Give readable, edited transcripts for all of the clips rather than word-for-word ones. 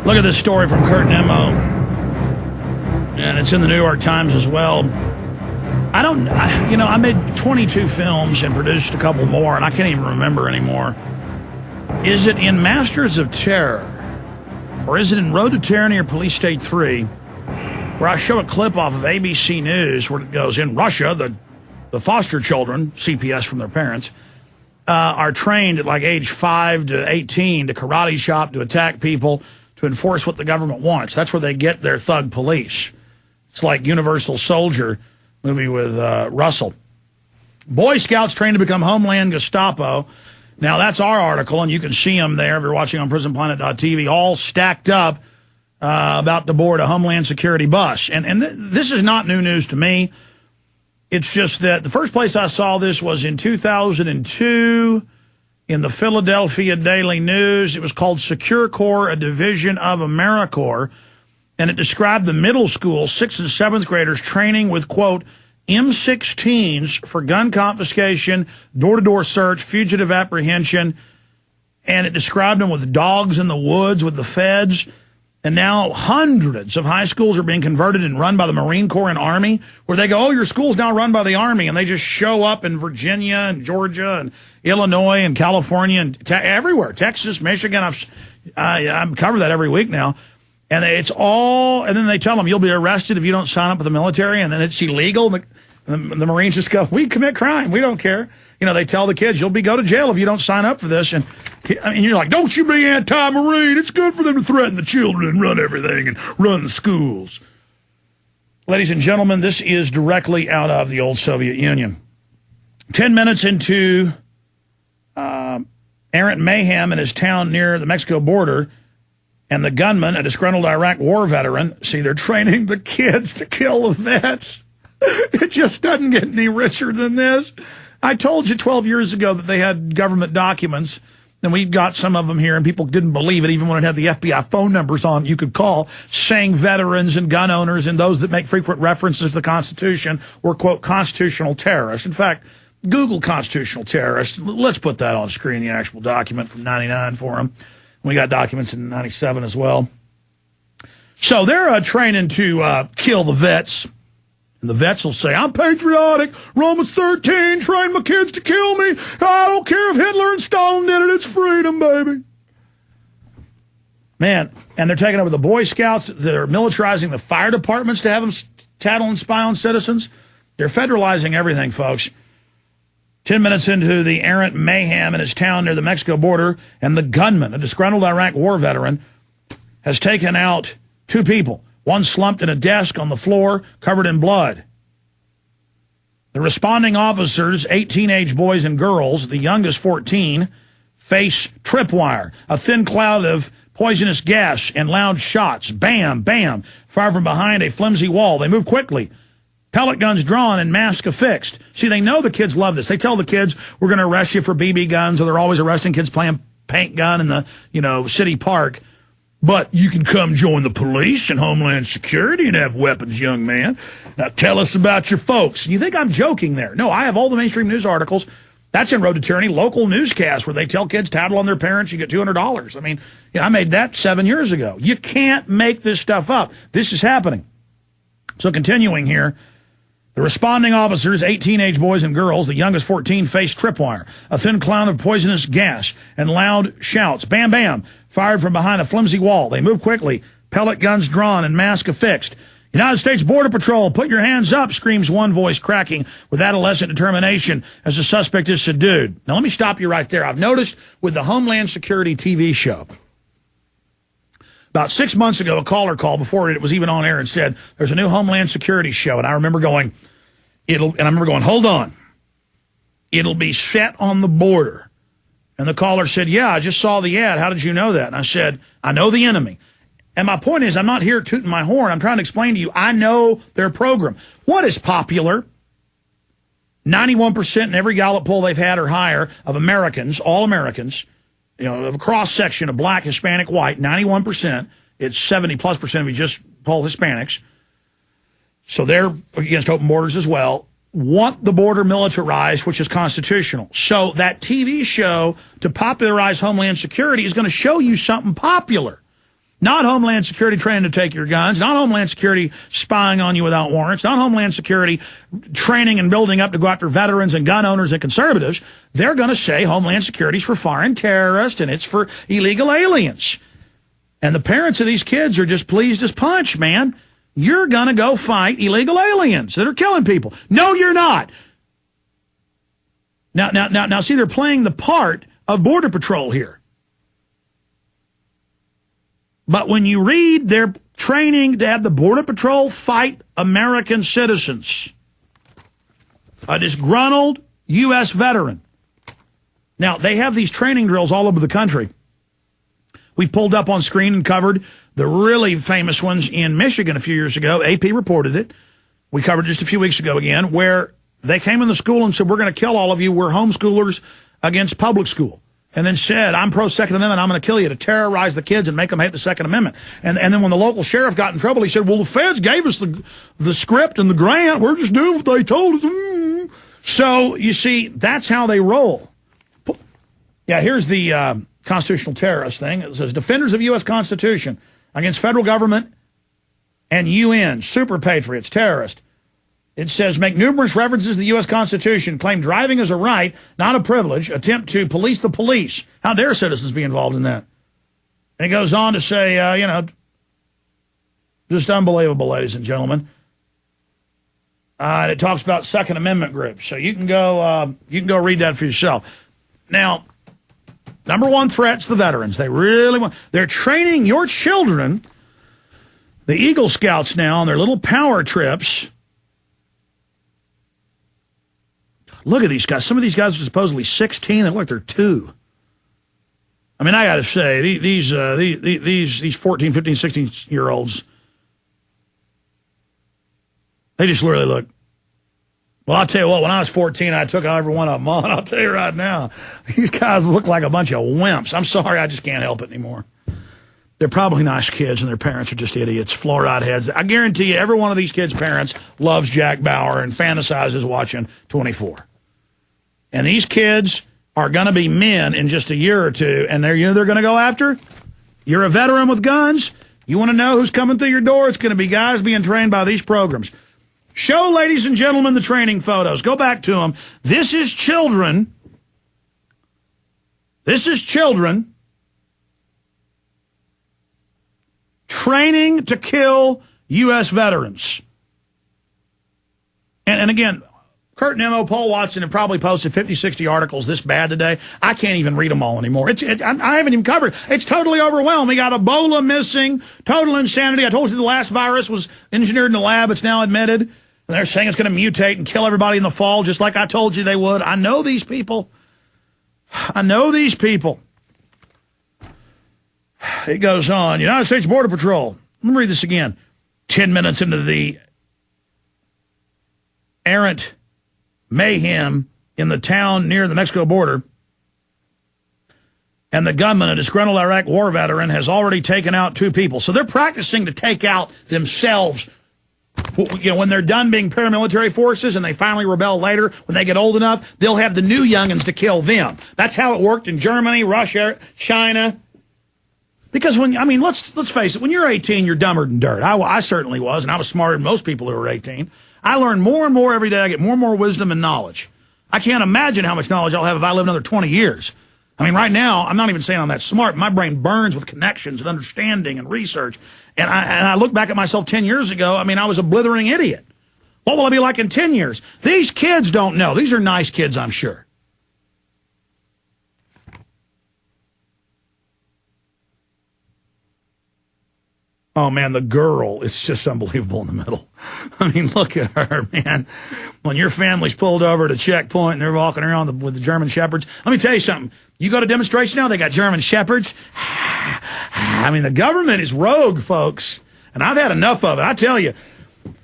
Look at this story from Kurt Nimmo, and it's in the New York Times as well. I made 22 films and produced a couple more, and I can't even remember anymore. Is it in Masters of Terror, or is it in Road to Tyranny or Police State 3, where I show a clip off of ABC News where it goes, in Russia, the foster children, CPS from their parents, are trained at like age 5 to 18 to karate chop, to attack people, to enforce what the government wants. That's where they get their thug police. It's like Universal Soldier movie with Russell. Boy Scouts trained to become Homeland Gestapo. Now, that's our article, and you can see them there if you're watching on PrisonPlanet.tv, all stacked up about to board a Homeland Security bus. And this is not new news to me. It's just that the first place I saw this was in 2002 in the Philadelphia Daily News. It was called Secure Corps, a division of AmeriCorps, and it described the middle school 6th and 7th graders training with, quote, M16s for gun confiscation, door-to-door search, fugitive apprehension, and it described them with dogs in the woods with the feds. And now hundreds of high schools are being converted and run by the Marine Corps and Army, where they go, oh, your school's now run by the Army, and they just show up in Virginia and Georgia and Illinois and California and everywhere, Texas, Michigan. I've covered that every week now. And it's all, and then they tell them you'll be arrested if you don't sign up with the military, and then it's illegal. The Marines just go, we commit crime, we don't care. You know, they tell the kids, you'll go to jail if you don't sign up for this. And you're like, don't you be anti-Marine. It's good for them to threaten the children and run everything and run the schools. Ladies and gentlemen, this is directly out of the old Soviet Union. 10 minutes into errant mayhem in his town near the Mexico border, and the gunman, a disgruntled Iraq war veteran, see, they're training the kids to kill the vets. It just doesn't get any richer than this. I told you 12 years ago that they had government documents, and we got some of them here, and people didn't believe it, even when it had the FBI phone numbers on you could call, saying veterans and gun owners and those that make frequent references to the Constitution were, quote, constitutional terrorists. In fact, Google constitutional terrorists. Let's put that on screen, the actual document from 99 for them. We got documents in 97 as well. So they're training to kill the vets. And the vets will say, I'm patriotic, Romans 13, train my kids to kill me. I don't care if Hitler and Stalin did it, it's freedom, baby. Man, and they're taking over the Boy Scouts. They're militarizing the fire departments to have them tattle and spy on citizens. They're federalizing everything, folks. 10 minutes into the errant mayhem in his town near the Mexico border, and the gunman, a disgruntled Iraq war veteran, has taken out 2 people. One slumped in a desk on the floor, covered in blood. The responding officers, 8 teenage boys and girls, the youngest 14, face tripwire, a thin cloud of poisonous gas and loud shots. Bam, bam, fire from behind a flimsy wall. They move quickly. Pellet guns drawn and mask affixed. See, they know the kids love this. They tell the kids, we're going to arrest you for BB guns, or they're always arresting kids playing paint gun in the, city park. But you can come join the police and Homeland Security and have weapons, young man. Now tell us about your folks. And you think I'm joking there. No, I have all the mainstream news articles. That's in Road to Tyranny, local newscasts where they tell kids tattle on their parents, you get $200. I mean, I made that 7 years ago. You can't make this stuff up. This is happening. So continuing here, the responding officers, 8 teenage boys and girls, the youngest 14, faced tripwire, a thin cloud of poisonous gas, and loud shouts. Bam, bam, fired from behind a flimsy wall. They moved quickly, pellet guns drawn and mask affixed. United States Border Patrol, put your hands up, screams one voice, cracking with adolescent determination as the suspect is subdued. Now, let me stop you right there. I've noticed with the Homeland Security TV show, about 6 months ago, a caller called before it was even on air and said, there's a new Homeland Security show. And I remember going, hold on. It'll be set on the border. And the caller said, yeah, I just saw the ad. How did you know that? And I said, I know the enemy. And my point is, I'm not here tooting my horn. I'm trying to explain to you, I know their program. What is popular? 91% in every Gallup poll they've had or higher of Americans, all Americans, of a cross-section of black, Hispanic, white, 91%. It's 70+% if you just poll Hispanics. So they're against open borders as well. Want the border militarized, which is constitutional. So that TV show to popularize Homeland Security is going to show you something popular. Not Homeland Security training to take your guns, not Homeland Security spying on you without warrants, not Homeland Security training and building up to go after veterans and gun owners and conservatives. They're going to say Homeland Security's for foreign terrorists and it's for illegal aliens. And the parents of these kids are just pleased as punch, man. You're going to go fight illegal aliens that are killing people. No, you're not. Now, see, they're playing the part of Border Patrol here. But when you read, they're training to have the Border Patrol fight American citizens. A disgruntled U.S. veteran. Now, they have these training drills all over the country. We pulled up on screen and covered the really famous ones in Michigan a few years ago. AP reported it. We covered it just a few weeks ago again, where they came in the school and said, we're going to kill all of you. We're homeschoolers against public school. And then said, I'm pro-Second Amendment, I'm going to kill you, to terrorize the kids and make them hate the Second Amendment. And then when the local sheriff got in trouble, he said, well, the feds gave us the script and the grant. We're just doing what they told us. So, you see, that's how they roll. Yeah, here's the constitutional terrorist thing. It says, defenders of U.S. Constitution against federal government and UN, super patriots, terrorists. It says, make numerous references to the U.S. Constitution, claim driving is a right, not a privilege, attempt to police the police. How dare citizens be involved in that? And it goes on to say, just unbelievable, ladies and gentlemen. And it talks about Second Amendment groups. So you can go read that for yourself. Now, number one threat's the veterans. They're training your children, the Eagle Scouts now, on their little power trips. Look at these guys. Some of these guys are supposedly 16. They look like they're 2. I mean, I got to say, these 14, 15, 16-year-olds, they just really look. Well, I'll tell you what, when I was 14, I took every one of them on. I'll tell you right now, these guys look like a bunch of wimps. I'm sorry, I just can't help it anymore. They're probably nice kids, and their parents are just idiots, fluoride heads. I guarantee you, every one of these kids' parents loves Jack Bauer and fantasizes watching 24. And these kids are going to be men in just a year or two, and they're going to go after. You're a veteran with guns. You want to know who's coming through your door? It's going to be guys being trained by these programs. Show, ladies and gentlemen, the training photos. Go back to them. This is children. This is children training to kill U.S. veterans. And again, Kurt Nemo, Paul Watson have probably posted 50, 60 articles this bad today. I can't even read them all anymore. I haven't even covered. It's totally overwhelming. We got Ebola missing, total insanity. I told you the last virus was engineered in the lab. It's now admitted. And they're saying it's going to mutate and kill everybody in the fall, just like I told you they would. I know these people. I know these people. It goes on. United States Border Patrol. Let me read this again. 10 minutes into the errant mayhem in the town near the Mexico border, and the gunman, a disgruntled Iraq war veteran, has already taken out 2 people. So they're practicing to take out themselves. You know, when they're done being paramilitary forces and they finally rebel later, when they get old enough, they'll have the new youngins to kill them. That's how it worked in Germany, Russia, China. Because let's face it, when you're 18, you're dumber than dirt. I certainly was, and I was smarter than most people who were 18. I learn more and more every day. I get more and more wisdom and knowledge. I can't imagine how much knowledge I'll have if I live another 20 years. I mean, right now, I'm not even saying I'm that smart. My brain burns with connections and understanding and research. And I look back at myself 10 years ago. I mean, I was a blithering idiot. What will I be like in 10 years? These kids don't know. These are nice kids, I'm sure. Oh, man, the girl is just unbelievable in the middle. I mean, look at her, man. When your family's pulled over to checkpoint and they're walking around with the German Shepherds. Let me tell you something. You go to demonstration now, they got German Shepherds. I mean, the government is rogue, folks. And I've had enough of it. I tell you,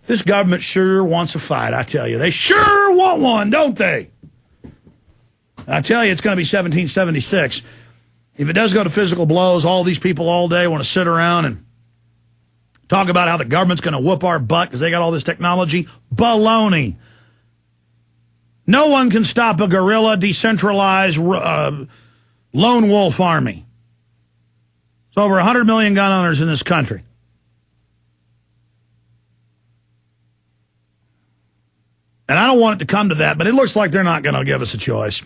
this government sure wants a fight, I tell you. They sure want one, don't they? I tell you, it's going to be 1776. If it does go to physical blows, all these people all day want to sit around and talk about how the government's going to whoop our butt because they got all this technology. Baloney. No one can stop a guerrilla, decentralized, lone wolf army. There's over 100 million gun owners in this country. And I don't want it to come to that, but it looks like they're not going to give us a choice.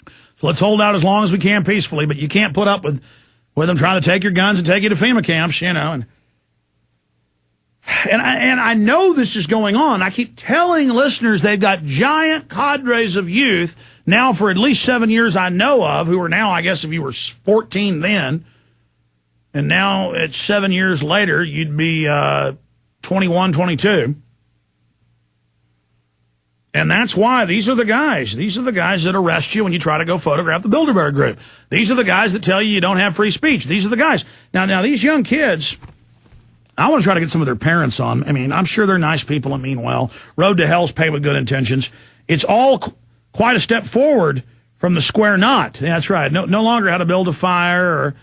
So let's hold out as long as we can peacefully, but you can't put up with them trying to take your guns and take you to FEMA camps, you know. And I know this is going on. I keep telling listeners they've got giant cadres of youth now for at least 7 years I know of, who are now, I guess if you were 14 then, and now it's 7 years later, you'd be 21, 22. And that's why these are the guys. These are the guys that arrest you when you try to go photograph the Bilderberg group. These are the guys that tell you don't have free speech. These are the guys. Now these young kids, I want to try to get some of their parents on. I mean, I'm sure they're nice people and mean well. Road to hell's paved with good intentions. It's all quite a step forward from the square knot. That's right. No longer how to build a fire or